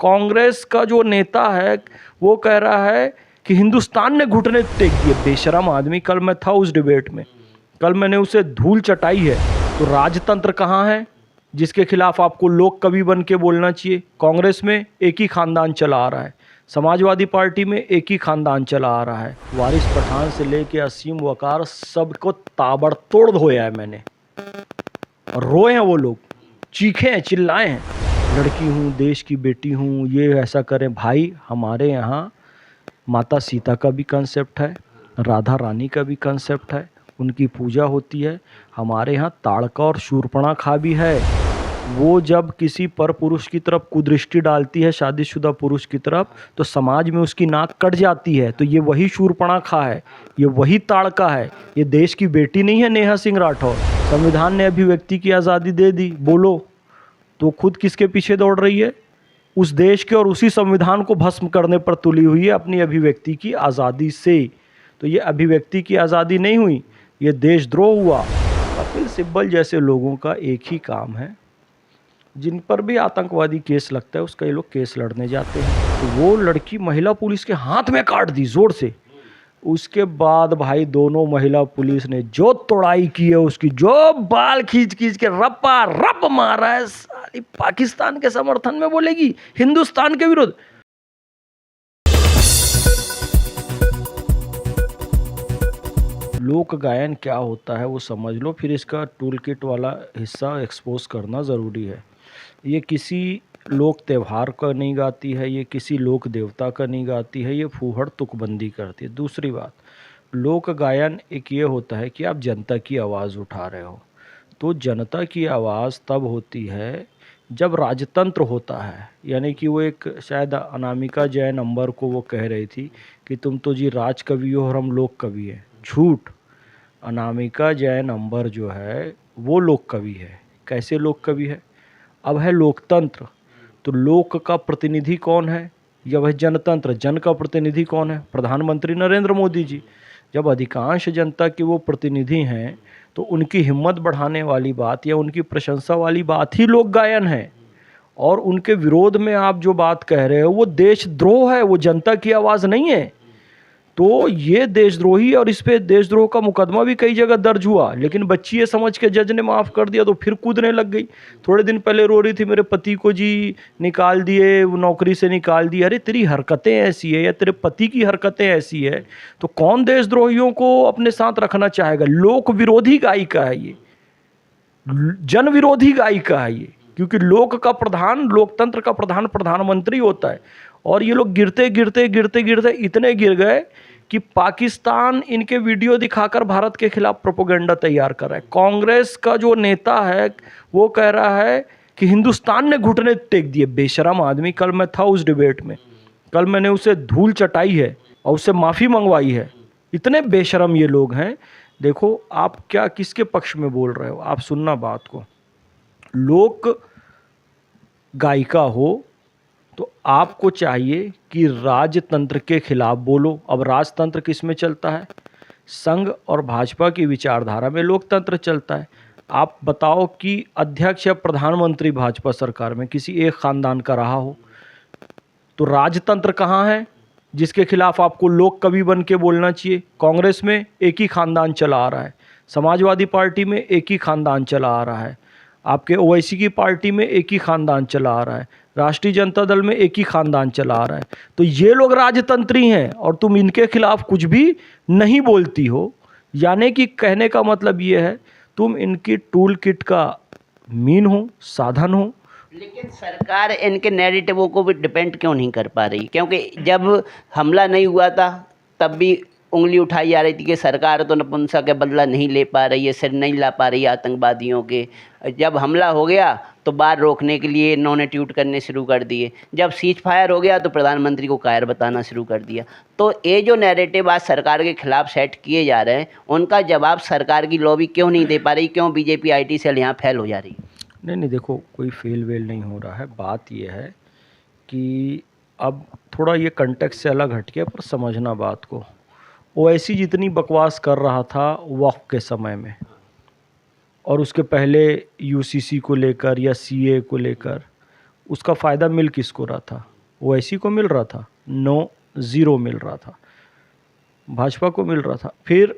कांग्रेस का जो नेता है वो कह रहा है कि हिंदुस्तान ने घुटने टेक दिए। बेशरम आदमी, कल मैं था उस डिबेट में, कल मैंने उसे धूल चटाई है। तो राजतंत्र कहाँ है जिसके खिलाफ आपको लोक कवि बन के बोलना चाहिए? कांग्रेस में एक ही खानदान चला आ रहा है, समाजवादी पार्टी में एक ही खानदान चला आ रहा है। वारिस पठान से लेके असीम वकार सबको ताबड़तोड़ धोया है मैंने, और रोए हैं वो लोग, चीखे हैं, चिल्लाए हैं, लड़की हूँ, देश की बेटी हूँ, ये ऐसा करें। भाई हमारे यहाँ माता सीता का भी कंसेप्ट है, राधा रानी का भी कंसेप्ट है, उनकी पूजा होती है। हमारे यहाँ ताड़का और शूर्पणखा भी है। वो जब किसी पर पुरुष की तरफ कुदृष्टि डालती है, शादीशुदा पुरुष की तरफ, तो समाज में उसकी नाक कट जाती है। तो ये वही शूर्पणखा है, ये वही ताड़का है। ये देश की बेटी नहीं है नेहा सिंह राठौर। संविधान ने अभिव्यक्ति की आज़ादी दे दी, बोलो, तो खुद किसके पीछे दौड़ रही है? उस देश के और उसी संविधान को भस्म करने पर तुली हुई है अपनी अभिव्यक्ति की आज़ादी से। तो ये अभिव्यक्ति की आज़ादी नहीं हुई, ये देशद्रोह हुआ। कपिल सिब्बल जैसे लोगों का एक ही काम है, जिन पर भी आतंकवादी केस लगता है उसका ये लोग केस लड़ने जाते हैं। तो वो लड़की महिला पुलिस के हाथ में काट दी जोर से। उसके बाद भाई दोनों महिला पुलिस ने जो तोड़ाई की है उसकी, जो बाल खींच खींच के रप्पा रप मारा है, साली पाकिस्तान के समर्थन में बोलेगी, हिंदुस्तान के विरुद्ध। लोक गायन क्या होता है वो समझ लो, फिर इसका टूल किट वाला हिस्सा एक्सपोज करना ज़रूरी है। ये किसी लोक त्यौहार का नहीं गाती है, ये किसी लोक देवता का नहीं गाती है, ये फूहड़ तुकबंदी करती है। दूसरी बात, लोक गायन एक ये होता है कि आप जनता की आवाज़ उठा रहे हो। तो जनता की आवाज़ तब होती है जब राजतंत्र होता है। यानी कि वो एक शायद अनामिका जैन अंबर को वो कह रही थी कि तुम तो जी राज कवि हो और हम लोक कवि हैं। झूठ। अनामिका जैन अंबर जो है वो लोक कवि है। कैसे लोक कवि है? अब है लोकतंत्र, तो लोक का प्रतिनिधि कौन है? जब है जनतंत्र, जन का प्रतिनिधि कौन है? प्रधानमंत्री नरेंद्र मोदी जी। जब अधिकांश जनता के वो प्रतिनिधि हैं तो उनकी हिम्मत बढ़ाने वाली बात या उनकी प्रशंसा वाली बात ही लोक गायन है। और उनके विरोध में आप जो बात कह रहे हो वो देशद्रोह है, वो जनता की आवाज़ नहीं है। तो ये देशद्रोही, और इस पे देशद्रोह का मुकदमा भी कई जगह दर्ज हुआ, लेकिन बच्ची ये समझ के जज ने माफ़ कर दिया तो फिर कूदने लग गई। थोड़े दिन पहले रो रही थी, मेरे पति को जी निकाल दिए, नौकरी से निकाल दिए। अरे तेरी हरकतें ऐसी है या तेरे पति की हरकतें ऐसी है तो कौन देशद्रोहियों को अपने साथ रखना चाहेगा? लोक विरोधी गायिका है ये, जन विरोधी गायिका है ये, क्योंकि लोक का प्रधान, लोकतंत्र का प्रधान प्रधानमंत्री होता है। और ये लोग गिरते गिरते गिरते गिरते इतने गिर गए कि पाकिस्तान इनके वीडियो दिखाकर भारत के खिलाफ प्रोपेगेंडा तैयार कर रहा है। कांग्रेस का जो नेता है वो कह रहा है कि हिंदुस्तान ने घुटने टेक दिए। बेशरम आदमी, कल मैं था उस डिबेट में, कल मैंने उसे धूल चटाई है और उससे माफ़ी मंगवाई है। इतने बेशरम ये लोग हैं। देखो आप क्या किसके पक्ष में बोल रहे हो, आप सुनना बात को। लोक गायिका हो तो आपको चाहिए कि राजतंत्र के खिलाफ बोलो। अब राजतंत्र किस में चलता है? संघ और भाजपा की विचारधारा में लोकतंत्र चलता है। आप बताओ कि अध्यक्ष या प्रधानमंत्री भाजपा सरकार में किसी एक खानदान का रहा हो, तो राजतंत्र कहाँ है जिसके खिलाफ आपको लोक कवि बन के बोलना चाहिए? कांग्रेस में एक ही खानदान चला आ रहा है, समाजवादी पार्टी में एक ही खानदान चला आ रहा है, आपके ओवैसी की पार्टी में एक ही खानदान चला आ रहा है, राष्ट्रीय जनता दल में एक ही खानदान चला आ रहा है। तो ये लोग राजतंत्री हैं और तुम इनके खिलाफ कुछ भी नहीं बोलती हो। यानी कि कहने का मतलब ये है तुम इनकी टूल किट का मीन हो, साधन हो। लेकिन सरकार इनके नैरेटिवों को भी डिपेंड क्यों नहीं कर पा रही? क्योंकि जब हमला नहीं हुआ था तब भी उंगली उठाई जा रही थी कि सरकार तो नपुंसक के बदला नहीं ले पा रही है, सिर नहीं ला पा रही है आतंकवादियों के। जब हमला हो गया तो बाढ़ रोकने के लिए इन्होंने ट्वीट करने शुरू कर दिए। जब सीज फायर हो गया तो प्रधानमंत्री को कायर बताना शुरू कर दिया। तो ये जो नैरेटिव आज सरकार के खिलाफ सेट किए जा रहे हैं उनका जवाब सरकार की लॉबी क्यों नहीं दे पा रही? क्यों बीजेपी आईटी सेल यहाँ फेल हो जा रही है? नहीं, देखो कोई फेल वेल नहीं हो रहा है। बात यह है कि अब थोड़ा ये कंटेक्स्ट से अलग हट गया, पर समझना बात को। ओवैसी जितनी बकवास कर रहा था वक्फ के समय में और उसके पहले यूसीसी को लेकर या सीए को लेकर, उसका फ़ायदा मिल किसको रहा था? ओवैसी को मिल रहा था, 0 मिल रहा था, भाजपा को मिल रहा था। फिर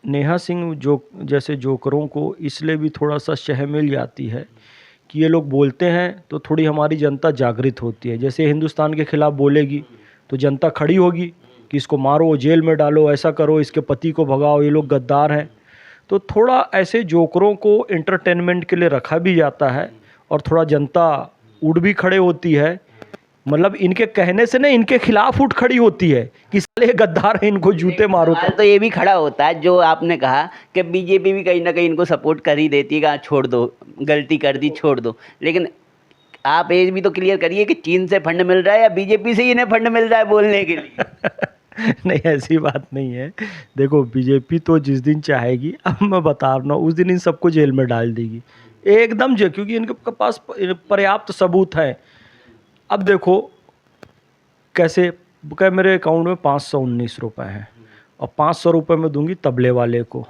नेहा सिंह जो जैसे जोकरों को इसलिए भी थोड़ा सा शह मिल जाती है कि ये लोग बोलते हैं तो थोड़ी हमारी जनता जागृत होती है। जैसे हिंदुस्तान के खिलाफ बोलेगी तो जनता खड़ी होगी कि इसको मारो, जेल में डालो, ऐसा करो, इसके पति को भगाओ, ये लोग गद्दार हैं। तो थोड़ा ऐसे जोकरों को एंटरटेनमेंट के लिए रखा भी जाता है और थोड़ा जनता उड़ भी खड़े होती है, मतलब इनके कहने से ना इनके खिलाफ उठ खड़ी होती है कि साले ये गद्दार है, इनको जूते मारो। सवाल तो ये भी खड़ा होता है जो आपने कहा कि बीजेपी भी कहीं ना कहीं इनको सपोर्ट कर ही देती है कि हाँ छोड़ दो, गलती कर दी छोड़ दो। लेकिन आप ये भी तो क्लियर करिए कि चीन से फंड मिल रहा है या बीजेपी से ही इन्हें फंड मिल रहा है बोलने के लिए। नहीं, ऐसी बात नहीं है। देखो, बीजेपी तो जिस दिन चाहेगी, अब मैं बता रहा हूँ, उस दिन इन सबको जेल में डाल देगी एकदम जो, क्योंकि इनके पास पर्याप्त सबूत है। अब देखो कैसे, क्या मेरे अकाउंट में 519 रुपये हैं और 500 रुपये में दूंगी तबले वाले को,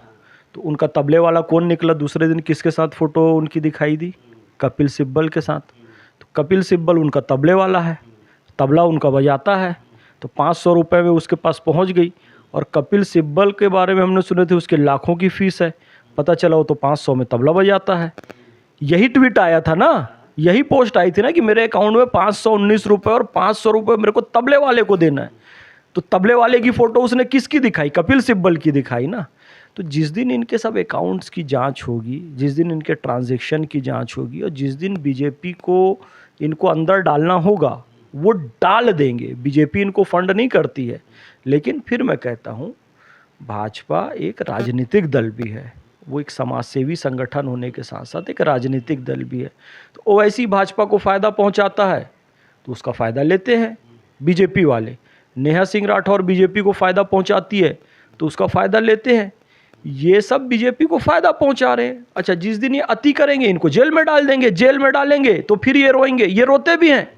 तो उनका तबले वाला कौन निकला दूसरे दिन, किसके साथ फ़ोटो उनकी दिखाई दी? कपिल सिब्बल के साथ। तो कपिल सिब्बल उनका तबले वाला है, तबला उनका बजाता है, तो 500 रुपये में उसके पास पहुंच गई। और कपिल सिब्बल के बारे में हमने सुने थे उसके लाखों की फ़ीस है, पता चला वो तो 500 में तबला बजाता है। यही ट्वीट आया था ना, यही पोस्ट आई थी ना कि मेरे अकाउंट में 519 रुपये और 500 रुपये मेरे को तबले वाले को देना है। तो तबले वाले की फ़ोटो उसने किसकी दिखाई? कपिल सिब्बल की दिखाई ना। तो जिस दिन इनके सब अकाउंट्स की जांच होगी, जिस दिन इनके ट्रांजैक्शन की जांच होगी और जिस दिन बीजेपी को इनको अंदर डालना होगा वो डाल देंगे। बीजेपी इनको फंड नहीं करती है, लेकिन फिर मैं कहता हूँ भाजपा एक राजनीतिक दल भी है, वो एक समाजसेवी संगठन होने के साथ साथ एक राजनीतिक दल भी है। तो ओवैसी भाजपा को फ़ायदा पहुंचाता है तो उसका फ़ायदा लेते हैं बीजेपी वाले। नेहा सिंह राठौर बीजेपी को फ़ायदा पहुंचाती है तो उसका फ़ायदा लेते हैं। ये सब बीजेपी को फ़ायदा पहुंचा रहे हैं। अच्छा, जिस दिन ये अति करेंगे इनको जेल में डाल देंगे, जेल में डालेंगे तो फिर ये रोएंगे। ये रोते भी हैं,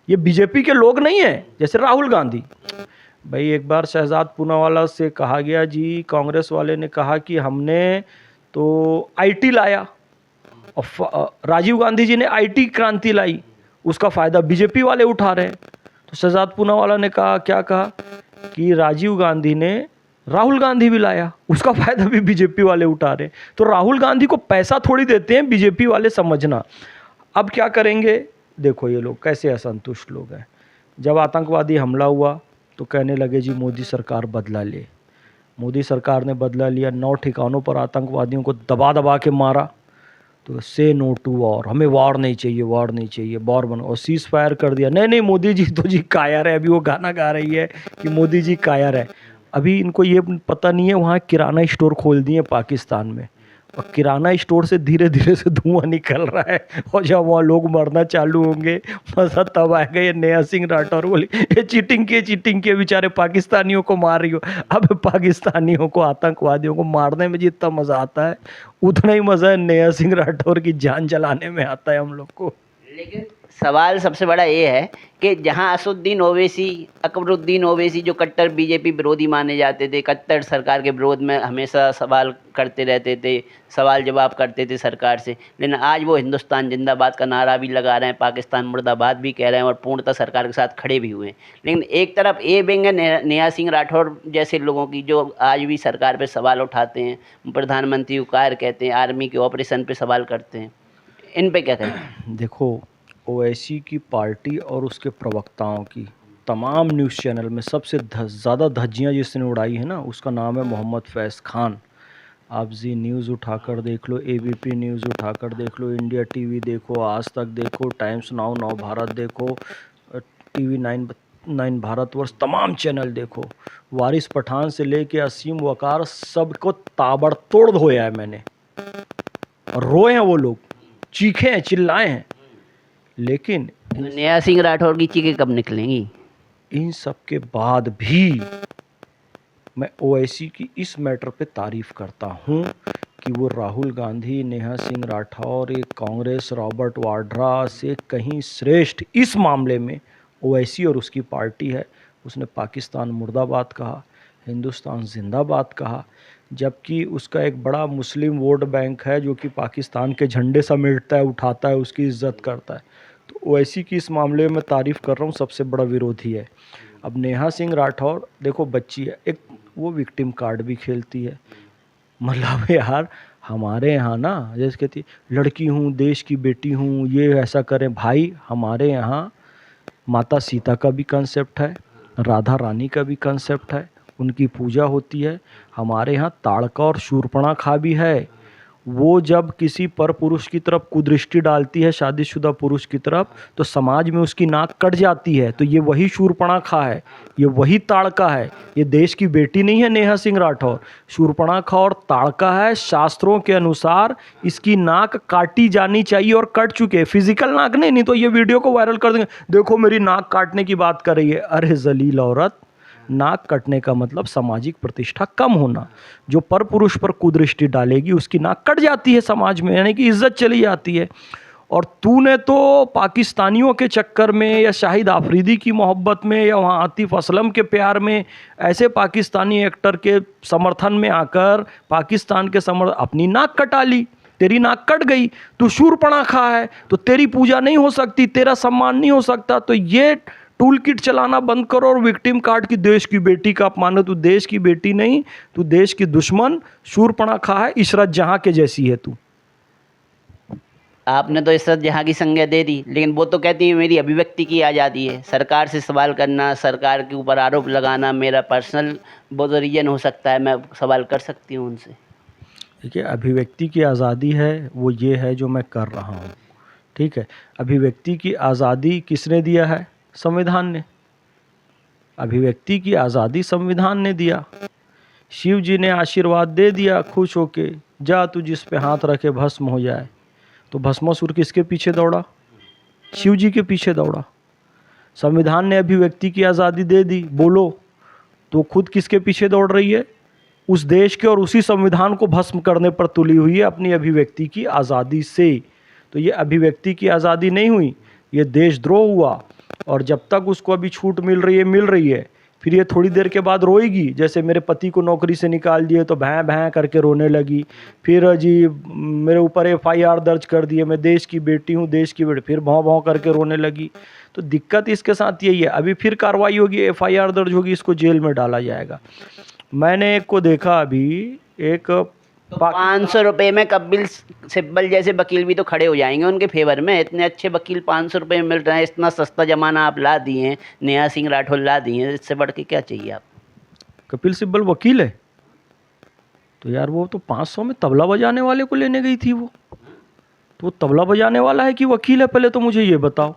ये बीजेपी के लोग नहीं हैं। जैसे राहुल गांधी भाई, एक बार शहजाद पूनावाला से कहा गया जी, कांग्रेस वाले ने कहा कि हमने तो आईटी लाया और राजीव गांधी जी ने आईटी क्रांति लाई, उसका फ़ायदा बीजेपी वाले उठा रहे हैं। तो शहजाद पूनावाला ने कहा, क्या कहा कि राजीव गांधी ने राहुल गांधी भी लाया, उसका फ़ायदा भी बीजेपी वाले उठा रहे हैं। तो राहुल गांधी को पैसा थोड़ी देते हैं बीजेपी वाले, समझना। अब क्या करेंगे देखो, ये लोग कैसे असंतुष्ट लोग हैं। जब आतंकवादी हमला हुआ तो कहने लगे जी मोदी सरकार बदला ले। मोदी सरकार ने बदला लिया, 9 ठिकानों पर आतंकवादियों को दबा दबा के मारा। तो से नो टू वॉर, हमें वॉर नहीं चाहिए, वॉर नहीं चाहिए, वॉर बनो, और सीज़ फायर कर दिया। नहीं, मोदी जी तो जी कायर है। अभी वो गाना गा रही है कि मोदी जी कायर है। अभी इनको ये पता नहीं है वहाँ किराना स्टोर खोल दिए पाकिस्तान में, और किराना स्टोर से धीरे धीरे से धुआं निकल रहा है। और जब वहाँ लोग मरना चालू होंगे, मज़ा तब आएगा। ये नेहा सिंह राठौर बोली ये चीटिंग के बेचारे पाकिस्तानियों को मार रही हो। अब पाकिस्तानियों को, आतंकवादियों को मारने में जितना मज़ा आता है उतना ही मज़ा है नेहा सिंह राठौर की जान जलाने में आता है हम लोग को। लेकिन सवाल सबसे बड़ा ये है कि जहां असुद्दीन ओवैसी, अकबरुद्दीन ओवैसी जो कट्टर बीजेपी विरोधी माने जाते थे, कट्टर सरकार के विरोध में हमेशा सवाल करते रहते थे, सवाल जवाब करते थे सरकार से, लेकिन आज वो हिंदुस्तान जिंदाबाद का नारा भी लगा रहे हैं, पाकिस्तान मुर्दाबाद भी कह रहे हैं और पूर्णतः सरकार के साथ खड़े भी हुए हैं। लेकिन एक तरफ ये विंग है नेहा सिंह राठौर जैसे लोगों की जो आज भी सरकार पर सवाल उठाते हैं, प्रधानमंत्री को कायर कहते हैं, आर्मी के ऑपरेशन पर सवाल करते हैं। इन पे क्या कहें? देखो, ओवैसी की पार्टी और उसके प्रवक्ताओं की तमाम न्यूज़ चैनल में सबसे ज़्यादा धज्जियाँ जिसने उड़ाई है ना, उसका नाम है मोहम्मद फैज़ खान। आप जी न्यूज़ उठाकर देख लो, एबीपी न्यूज़ उठाकर देख लो, इंडिया टीवी देखो, आज तक देखो, टाइम्स नाउ, नव भारत देखो, टीवी 9 भारतवर्ष, तमाम चैनल देखो। वारिस पठान से लेके असीम वकार सबको ताबड़तोड़ धोया है मैंने, और रोए हैं वो लोग, चीखे हैं, चिल्लाए हैं। लेकिन नेहा सिंह राठौर की चीखें कब निकलेंगी? इन सब के बाद भी मैं ओवैसी की इस मैटर पे तारीफ़ करता हूँ कि वो राहुल गांधी, नेहा सिंह राठौर, एक कांग्रेस, रॉबर्ट वाड्रा से कहीं श्रेष्ठ इस मामले में ओवैसी और उसकी पार्टी है। उसने पाकिस्तान मुर्दाबाद कहा, हिंदुस्तान जिंदाबाद कहा, जबकि उसका एक बड़ा मुस्लिम वोट बैंक है जो कि पाकिस्तान के झंडे समेटता है, उठाता है, उसकी इज्जत करता है। तो ओवैसी की इस मामले में मैं तारीफ़ कर रहा हूँ, सबसे बड़ा विरोधी है। अब नेहा सिंह राठौर देखो बच्ची है, एक वो विक्टिम कार्ड भी खेलती है। मतलब यार हमारे यहाँ ना जैसे कहती लड़की हूँ, देश की बेटी हूँ, ये ऐसा करें। भाई हमारे यहाँ माता सीता का भी कंसेप्ट है, राधा रानी का भी कंसेप्ट है, उनकी पूजा होती है। हमारे यहाँ ताड़का और शूर्पणखा भी है। वो जब किसी पर पुरुष की तरफ कुदृष्टि डालती है, शादीशुदा पुरुष की तरफ, तो समाज में उसकी नाक कट जाती है। तो ये वही शूर्पणखा है, ये वही ताड़का है। ये देश की बेटी नहीं है नेहा सिंह राठौर, शूर्पणखा और ताड़का है। शास्त्रों के अनुसार इसकी नाक काटी जानी चाहिए और कट चुके, फिजिकल नाक नहीं तो ये वीडियो को वायरल कर देंगे, देखो मेरी नाक काटने की बात कर रही है। अरे जलील औरत, नाक कटने का मतलब सामाजिक प्रतिष्ठा कम होना। जो पर पुरुष पर कुदृष्टि डालेगी उसकी नाक कट जाती है समाज में, यानी कि इज्जत चली जाती है। और तूने तो पाकिस्तानियों के चक्कर में या शाहिद आफरीदी की मोहब्बत में या वहाँ आतिफ असलम के प्यार में ऐसे पाकिस्तानी एक्टर के समर्थन में आकर पाकिस्तान के अपनी नाक कटा ली। तेरी नाक कट गई, तू शूर्पणखा है, तो तेरी पूजा नहीं हो सकती, तेरा सम्मान नहीं हो सकता। तो ये टूल किट चलाना बंद करो और विक्टिम कार्ड की देश की बेटी का अपमान है। तू देश की बेटी नहीं, तू देश की दुश्मन शूर्पणखा है, इशरत जहां के जैसी है तू। आपने तो इशरत जहाँ की संज्ञा दे दी, लेकिन वो तो कहती है मेरी अभिव्यक्ति की आज़ादी है। सरकार से सवाल करना, सरकार के ऊपर आरोप लगाना मेरा पर्सनल वो तो रीजन हो सकता है, मैं सवाल कर सकती हूँ उनसे। देखिए अभिव्यक्ति की आज़ादी है, वो ये है जो मैं कर रहा हूँ, ठीक है। अभिव्यक्ति की आज़ादी किसने दिया है? संविधान ने। अभिव्यक्ति की आज़ादी संविधान ने दिया। शिव जी ने आशीर्वाद दे दिया खुश होके, जा तू जिस पे हाथ रखे भस्म हो जाए। तो भस्मासुर किसके पीछे दौड़ा? शिव जी के पीछे दौड़ा। संविधान ने अभिव्यक्ति की आज़ादी दे दी, बोलो, तो खुद किसके पीछे दौड़ रही है? उस देश के और उसी संविधान को भस्म करने पर तुली हुई है अपनी अभिव्यक्ति की आज़ादी से। तो ये अभिव्यक्ति की आज़ादी नहीं हुई, ये देशद्रोह हुआ। और जब तक उसको अभी छूट मिल रही है, फिर ये थोड़ी देर के बाद रोएगी। जैसे मेरे पति को नौकरी से निकाल दिए तो भैं भैं करके रोने लगी, फिर जी मेरे ऊपर FIR दर्ज कर दिए, मैं देश की बेटी हूँ, देश की बेटी, फिर भौं भौं करके रोने लगी। तो दिक्कत इसके साथ यही है, अभी फिर कार्रवाई होगी, FIR दर्ज होगी, इसको जेल में डाला जाएगा। मैंने एक को देखा अभी, एक तो 500 रुपये में कपिल सिब्बल जैसे वकील भी तो खड़े हो जाएंगे उनके फेवर में। इतने अच्छे वकील 500 रुपये में मिल रहे हैं, इतना सस्ता जमाना आप ला दिए हैं, नेहा सिंह राठौर ला दिए हैं, इससे बढ़ के क्या चाहिए आप? कपिल सिब्बल वकील है तो यार वो तो 500 में तबला बजाने वाले को लेने गई थी। वो तो तबला बजाने वाला है कि वकील है, पहले तो मुझे ये बताओ।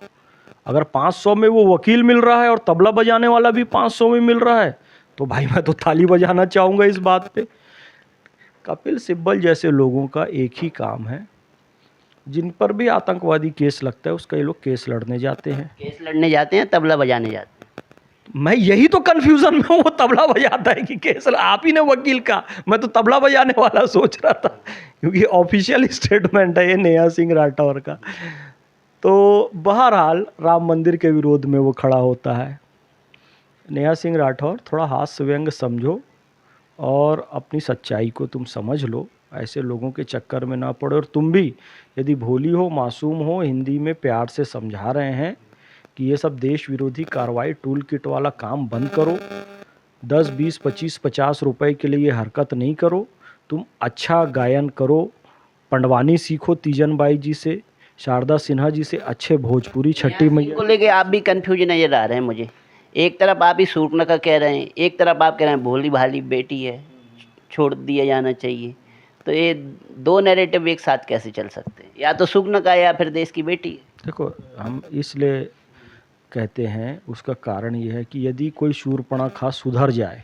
अगर 500 में वो वकील मिल रहा है और तबला बजाने वाला भी 500 में मिल रहा है, तो भाई मैं तो ताली बजाना चाहूँगा इस बात पे। कपिल सिब्बल जैसे लोगों का एक ही काम है, जिन पर भी आतंकवादी केस लगता है उसका ये लोग केस लड़ने जाते हैं। केस लड़ने जाते हैं, तबला बजाने जाते हैं। मैं यही तो कंफ्यूजन में हूँ, वो तबला बजाता है कि केस? आप ही ने वकील का, मैं तो तबला बजाने वाला सोच रहा था, क्योंकि ऑफिशियल स्टेटमेंट है ये नेहा सिंह राठौर का। तो बहरहाल राम मंदिर के विरोध में वो खड़ा होता है। नेहा सिंह राठौर, थोड़ा हास्य व्यंग समझो और अपनी सच्चाई को तुम समझ लो, ऐसे लोगों के चक्कर में ना पड़ो। और तुम भी यदि भोली हो, मासूम हो, हिंदी में प्यार से समझा रहे हैं कि ये सब देश विरोधी कार्रवाई, टूल किट वाला काम बंद करो, 10, 20, 25, 50 रुपए के लिए ये हरकत नहीं करो। तुम अच्छा गायन करो, पंडवानी सीखो तीजन बाई जी से, शारदा सिन्हा जी से, अच्छे भोजपुरी छठी मैया को लेके आप भी कंफ्यूज नजर आ रहे हैं मुझे। एक तरफ आप ही शूर्पणखा कह रहे हैं, एक तरफ आप कह रहे हैं भोली भाली बेटी है, छोड़ दिया जाना चाहिए। तो ये दो नैरेटिव एक साथ कैसे चल सकते हैं? या तो शूर्पणखा या फिर देश की बेटी है। देखो, हम इसलिए कहते हैं, उसका कारण ये है कि यदि कोई शूर्पणखा सुधर जाए,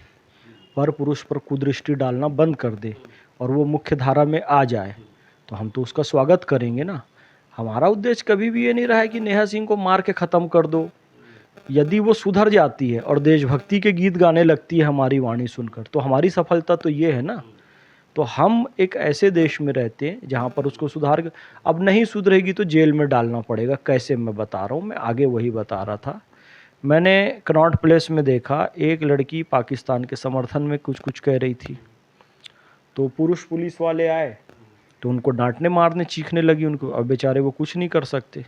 पर पुरुष पर कुदृष्टि डालना बंद कर दे और वो मुख्य धारा में आ जाए, तो हम तो उसका स्वागत करेंगे ना। हमारा उद्देश्य कभी भी ये नहीं रहा है कि नेहा सिंह को मार के ख़त्म कर दो। यदि वो सुधर जाती है और देशभक्ति के गीत गाने लगती है हमारी वाणी सुनकर, तो हमारी सफलता तो ये है ना। तो हम एक ऐसे देश में रहते हैं जहाँ पर उसको सुधार, अब नहीं सुधरेगी तो जेल में डालना पड़ेगा। कैसे, मैं बता रहा हूँ, मैं आगे वही बता रहा था। मैंने कनॉट प्लेस में देखा, एक लड़की पाकिस्तान के समर्थन में कुछ कुछ कह रही थी, तो पुरुष पुलिस वाले आए तो उनको डांटने मारने चीखने लगी उनको। अब बेचारे वो कुछ नहीं कर सकते।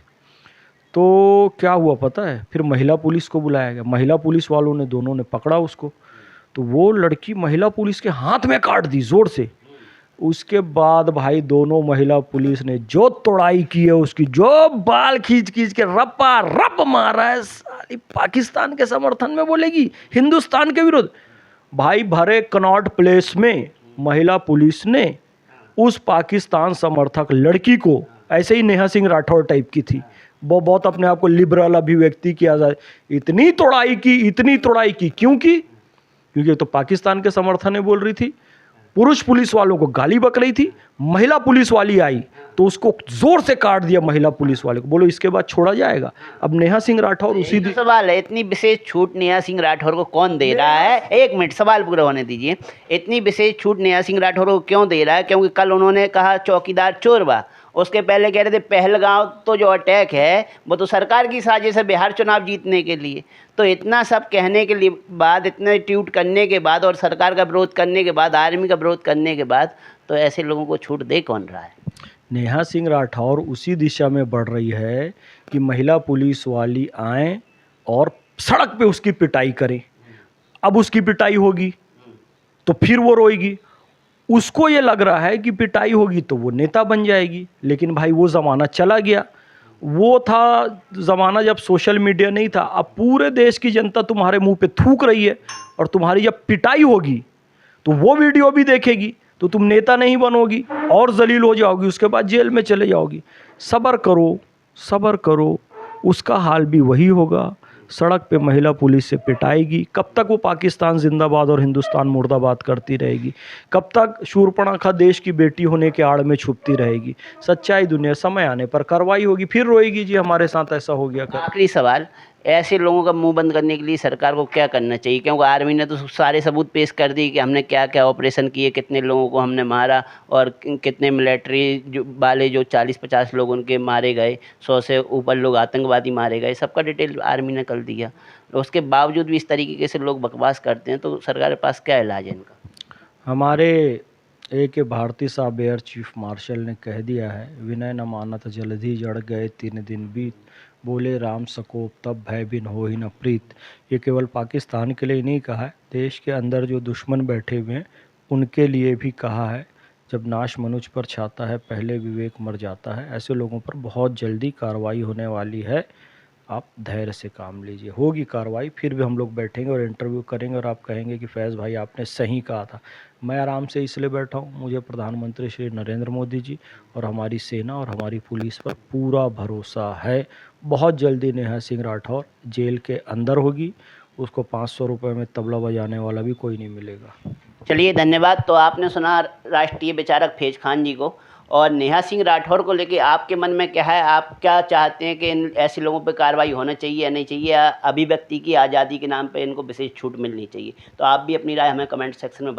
तो क्या हुआ पता है, फिर महिला पुलिस को बुलाया गया, महिला पुलिस वालों ने दोनों ने पकड़ा उसको, तो वो लड़की महिला पुलिस के हाथ में काट दी जोर से। उसके बाद भाई दोनों महिला पुलिस ने जो तोड़ाई की है उसकी, जो बाल खींच खींच के रप्पा रप मारा है, साली पाकिस्तान के समर्थन में बोलेगी, हिंदुस्तान के विरुद्ध। भाई भरे कनॉट प्लेस में महिला पुलिस ने उस पाकिस्तान समर्थक लड़की को, ऐसे ही नेहा सिंह राठौर टाइप की थी वो, बहुत अपने आप को लिबरल अभिव्यक्ति की आज़ाद, इतनी तोड़ाई की क्यों की? क्योंकि तो पाकिस्तान के समर्थन में बोल रही थी, पुरुष पुलिस वालों को गाली बक रही थी, महिला पुलिस वाली आई तो उसको जोर से काट दिया महिला पुलिस वाले को। बोलो इसके बाद छोड़ा जाएगा? अब नेहा सिंह राठौर उसी तो सवाल है, इतनी विशेष छूट नेहा सिंह राठौर को कौन दे रहा है? एक मिनट, सवाल पूरा होने दीजिए। इतनी विशेष छूट नेहा सिंह राठौर को क्यों दे रहा है? क्योंकि कल उन्होंने कहा चौकीदार चोर बा, उसके पहले कह रहे थे पहलगांव तो जो अटैक है वो तो सरकार की साजिश है बिहार चुनाव जीतने के लिए। तो इतना सब कहने के लिए बाद, इतने ट्वीट करने के बाद और सरकार का विरोध करने के बाद, आर्मी का विरोध करने के बाद, तो ऐसे लोगों को छूट दे कौन रहा है? नेहा सिंह राठौर उसी दिशा में बढ़ रही है कि महिला पुलिस वाली आए और सड़क पे उसकी पिटाई करें। अब उसकी पिटाई होगी तो फिर वो रोएगी, उसको ये लग रहा है कि पिटाई होगी तो वो नेता बन जाएगी। लेकिन भाई वो ज़माना चला गया, वो था ज़माना जब सोशल मीडिया नहीं था। अब पूरे देश की जनता तुम्हारे मुंह पे थूक रही है और तुम्हारी जब पिटाई होगी तो वो वीडियो भी देखेगी, तो तुम नेता नहीं बनोगी और जलील हो जाओगी, उसके बाद जेल में चले जाओगी। सब्र करो, उसका हाल भी वही होगा, सड़क पे महिला पुलिस से पिटाएगी। कब तक वो पाकिस्तान जिंदाबाद और हिंदुस्तान मुर्दाबाद करती रहेगी? कब तक शूर्पणखा देश की बेटी होने के आड़ में छुपती रहेगी? सच्चाई दुनिया, समय आने पर कार्रवाई होगी, फिर रोएगी जी हमारे साथ ऐसा हो गया। आखिरी सवाल, ऐसे लोगों का मुंह बंद करने के लिए सरकार को क्या करना चाहिए? क्योंकि आर्मी ने तो सारे सबूत पेश कर दिए कि हमने क्या क्या ऑपरेशन किए, कितने लोगों को हमने मारा और कितने मिलिट्री वाले जो 40-50 लोग उनके मारे गए, 100 से ऊपर लोग आतंकवादी मारे गए, सबका डिटेल आर्मी ने कर दिया। उसके बावजूद भी इस तरीके से लोग बकवास करते हैं, तो सरकार के पास क्या इलाज है इनका? हमारे एक भारतीय साहब एयर चीफ मार्शल ने कह दिया है, विनय न मानत जल्दी जड़ गए 3 दिन बीत, बोले राम सकोप तब भय बिन हो ही न प्रीत। ये केवल पाकिस्तान के लिए नहीं कहा है, देश के अंदर जो दुश्मन बैठे हुए हैं उनके लिए भी कहा है। जब नाश मनुष्य पर छाता है पहले विवेक मर जाता है। ऐसे लोगों पर बहुत जल्दी कार्रवाई होने वाली है, आप धैर्य से काम लीजिए, होगी कार्रवाई। फिर भी हम लोग बैठेंगे और इंटरव्यू करेंगे और आप कहेंगे कि फैज़ भाई आपने सही कहा था। मैं आराम से इसलिए बैठा हूँ, मुझे प्रधानमंत्री श्री नरेंद्र मोदी जी और हमारी सेना और हमारी पुलिस पर पूरा भरोसा है। बहुत जल्दी नेहा सिंह राठौर जेल के अंदर होगी, उसको 500 रुपये में तबला बजाने वाला भी कोई नहीं मिलेगा। चलिए, धन्यवाद। तो आपने सुना राष्ट्रीय विचारक फैज़ खान जी को। और नेहा सिंह राठौर को लेके आपके मन में क्या है? आप क्या चाहते हैं कि इन ऐसे लोगों पे कार्रवाई होना चाहिए या नहीं चाहिए, या अभिव्यक्ति की आज़ादी के नाम पे इनको विशेष छूट मिलनी चाहिए? तो आप भी अपनी राय हमें कमेंट सेक्शन में